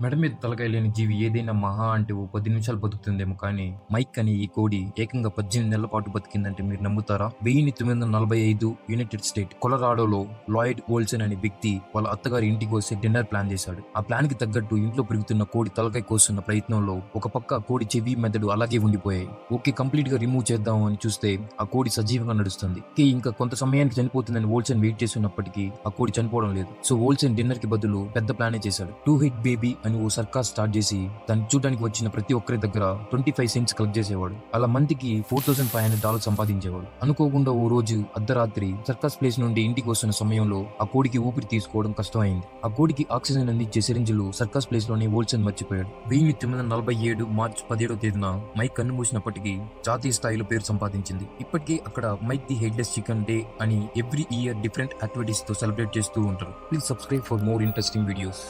మెడ మీద తలకాయ లేని జీవి ఏదైనా మహా అంటే ఓ 10 నిమిషాలు బతుకుతుందేమో కానీ మైక్ అనే ఈ కోడి ఏకంగా 18 నెలల పాటు బతికిందంటే మీరు నమ్ముతారా? 1945 యునైటెడ్ స్టేట్ కొలరాడోలో లాయిడ్ ఓల్సన్ అనే వ్యక్తి వాళ్ళ అత్తగారి ఇంటికి వస్తే డిన్నర్ ప్లాన్ చేశాడు. ఆ ప్లాన్ కి తగ్గట్టు ఇంట్లో పెరుగుతున్న కోడి తలకాయ కోస్తున్న ప్రయత్నంలో ఒక పక్క కోడి చెవి మెదడు అలాగే ఉండిపోయాయి. ఓకే, కంప్లీట్ గా రిమూవ్ చేద్దాం అని చూస్తే ఆ కోడి సజీవంగా నడుస్తుంది. ఇంకా కొంత సమయానికి చనిపోతుందని ఓల్సన్ వెయిట్ చేస్తున్నప్పటికీ ఆ కోడి చనిపోవడం లేదు. సో ఓల్సన్ డిన్నర్ కి బదులు పెద్ద ప్లానే చేశాడు. టూ హిట్ బేబీ అని ఓ సర్కార్ స్టార్ట్ చేసి దాన్ని చూడడానికి వచ్చిన ప్రతి ఒక్కరి దగ్గర 25 సెంట్స్ కలెక్ట్ చేసేవాడు. అలా మందికి $4,500 సంపాదించేవాడు. అనుకోకుండా ఓ రోజు అర్ధరాత్రి సర్కస్ ప్లేస్ నుండి ఇంటికి వస్తున్న సమయంలో ఆ కోడికి ఊపిరి తీసుకోవడం కష్టమైంది. ఆ కోడికి ఆక్సిజన్ అందించే సిరింజులు సర్కస్ ప్లేస్ లోనే ఓల్సన్ మర్చిపోయాడు. 1947 మార్చి 17వ తేదీన మైక్ కన్ను మూసినప్పటికీ జాతీయ స్థాయిలో పేరు సంపాదించింది. ఇప్పటికీ అక్కడ Mike the headless chicken day అని ఎవ్రీ ఇయర్ డిఫరెంట్ యాక్టివిటీస్ తో సెలబ్రేట్ చేస్తూ ఉంటారు. Please subscribe for more interesting videos.